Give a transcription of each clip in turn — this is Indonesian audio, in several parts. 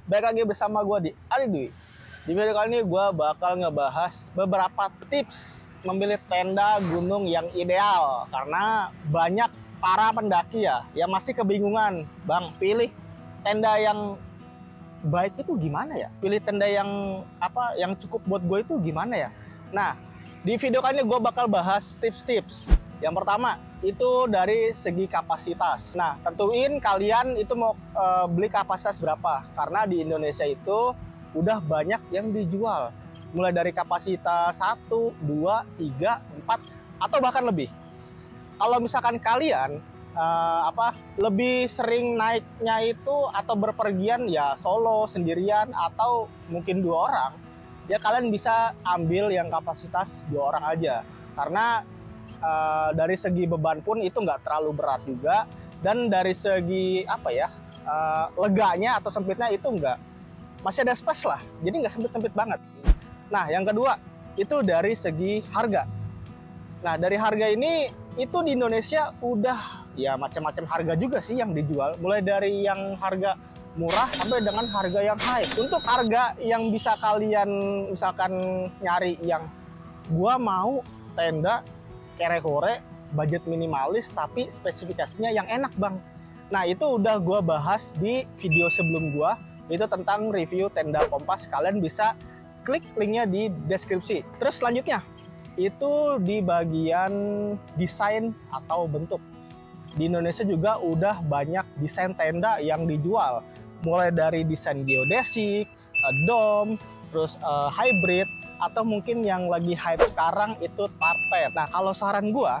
Balik lagi bersama gue di Ali Dwi. Di video kali ini gue bakal ngebahas beberapa tips memilih tenda gunung yang ideal. Karena banyak para pendaki yang masih kebingungan, Bang, pilih tenda yang baik itu gimana ya? Pilih tenda yang yang cukup buat gue itu gimana ya? Nah, di video kali ini gue bakal bahas tips-tips. Yang pertama, itu dari segi kapasitas. Nah, tentuin kalian itu mau beli kapasitas berapa. Karena di Indonesia itu udah banyak yang dijual. Mulai dari kapasitas 1, 2, 3, 4, atau bahkan lebih. Kalau misalkan kalian lebih sering naiknya itu atau berpergian ya solo, sendirian, atau mungkin 2 orang, ya kalian bisa ambil yang kapasitas 2 orang aja. Karena dari segi beban pun itu nggak terlalu berat juga, dan dari segi leganya atau sempitnya itu masih ada space lah, jadi nggak sempit-sempit banget. Nah, yang kedua itu dari segi harga. Nah, dari harga ini itu di Indonesia udah ya macam-macam harga juga sih yang dijual, mulai dari yang harga murah sampai dengan harga yang high. Untuk harga yang bisa kalian misalkan nyari yang gua mau tenda kere-kore, budget minimalis, tapi spesifikasinya yang enak, Bang. Nah, itu udah gue bahas di video sebelum gue, itu tentang review tenda Kompas. Kalian bisa klik linknya di deskripsi. Terus selanjutnya, itu di bagian desain atau bentuk. Di Indonesia juga udah banyak desain tenda yang dijual. Mulai dari desain geodesic, dome, terus hybrid, atau mungkin yang lagi hype sekarang itu tarpet. Nah, kalau saran gua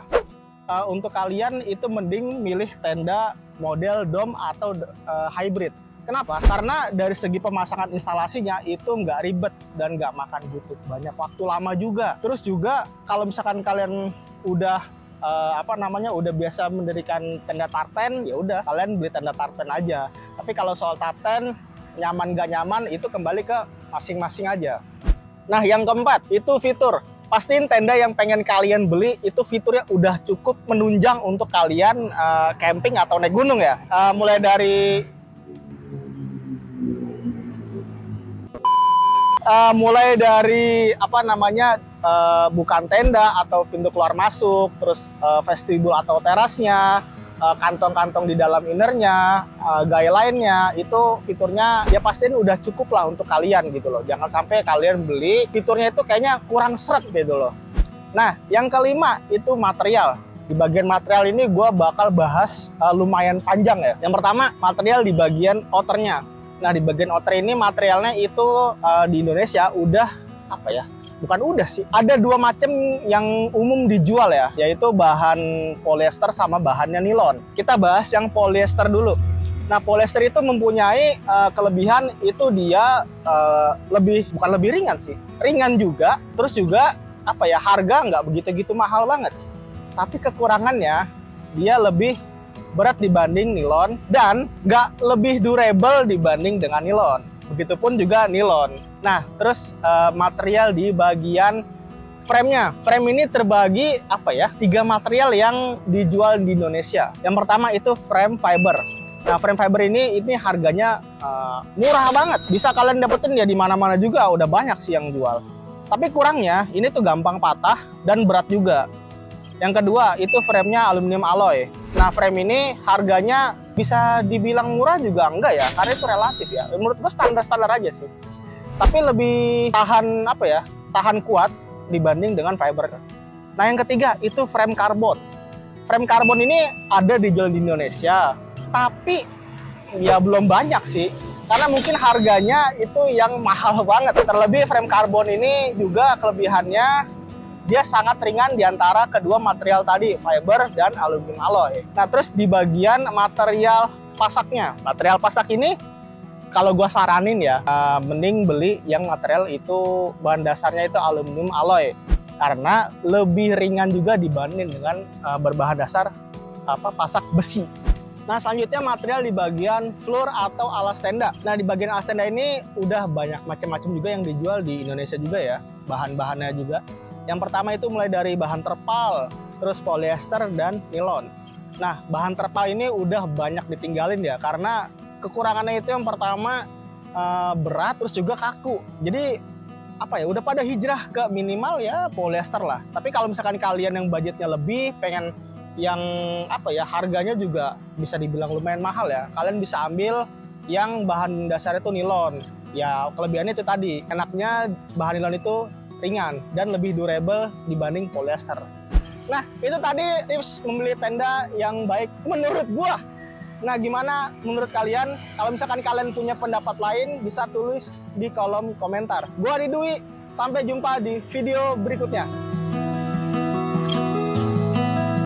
untuk kalian itu mending milih tenda model dome atau hybrid. Kenapa? Karena dari segi pemasangan instalasinya itu nggak ribet dan nggak makan butuh banyak waktu lama juga. Terus juga kalau misalkan kalian udah udah biasa mendirikan tenda tarpen, ya udah kalian beli tenda tarpen aja. Tapi kalau soal tarpen nyaman nggak nyaman itu kembali ke masing-masing aja. Nah, yang keempat itu fitur. Pastiin tenda yang pengen kalian beli itu fiturnya udah cukup menunjang untuk kalian camping atau naik gunung ya. Mulai dari bukan tenda atau pintu keluar masuk, terus vestibul atau terasnya, kantong-kantong di dalam innernya, gaya lainnya, itu fiturnya ya pastiin udah cukup lah untuk kalian gitu loh. Jangan sampai kalian beli fiturnya itu kayaknya kurang seret gitu loh. Nah, yang kelima itu material. Di bagian material ini gue bakal bahas lumayan panjang ya. Yang pertama, material di bagian outernya. Nah, di bagian outer ini materialnya itu di Indonesia udah bukan udah sih, ada 2 macam yang umum dijual ya, yaitu bahan polyester sama bahannya nilon. Kita bahas yang polyester dulu. Nah, polyester itu mempunyai kelebihan itu dia bukan lebih ringan sih, ringan juga, terus juga harga nggak begitu mahal banget. Tapi kekurangannya dia lebih berat dibanding nilon dan nggak lebih durable dibanding dengan nilon. Begitupun juga nilon. Nah, terus material di bagian frame-nya. Frame ini terbagi 3 material yang dijual di Indonesia. Yang pertama itu frame fiber. Nah, frame fiber ini harganya murah banget. Bisa kalian dapetin ya di mana-mana juga, udah banyak sih yang jual. Tapi kurangnya ini tuh gampang patah dan berat juga. Yang kedua itu frame-nya aluminium alloy. Nah, frame ini harganya bisa dibilang murah juga enggak ya, karena itu relatif ya. Menurut gue standar-standar aja sih. Tapi lebih tahan kuat dibanding dengan fiber. Nah, yang ketiga itu frame karbon. Frame karbon ini ada dijual di Indonesia, tapi ya belum banyak sih. Karena mungkin harganya itu yang mahal banget. Terlebih frame karbon ini juga kelebihannya dia sangat ringan di antara kedua material tadi, fiber dan aluminium alloy. Nah, terus di bagian material pasaknya. Material pasak ini kalau gua saranin ya, mending beli yang material itu bahan dasarnya itu aluminium alloy. Karena lebih ringan juga dibanding dengan berbahan dasar pasak besi. Nah, selanjutnya material di bagian floor atau alas tenda. Nah, di bagian alas tenda ini udah banyak macam-macam juga yang dijual di Indonesia juga ya, bahan-bahannya juga. Yang pertama itu mulai dari bahan terpal, terus polyester dan nilon. Nah, bahan terpal ini udah banyak ditinggalin ya, karena kekurangannya itu yang pertama berat, terus juga kaku. Jadi apa ya, udah pada hijrah ke minimal ya polyester lah. Tapi kalau misalkan kalian yang budgetnya lebih, pengen yang apa ya, harganya juga bisa dibilang lumayan mahal ya, kalian bisa ambil yang bahan dasarnya itu nilon. Ya kelebihannya itu tadi, enaknya bahan nilon itu ringan dan lebih durable dibanding polyester. Nah itu tadi tips membeli tenda yang baik menurut gua. Nah gimana menurut kalian? Kalau misalkan kalian punya pendapat lain, bisa tulis di kolom komentar. Gua Ridwi, sampai jumpa di video berikutnya.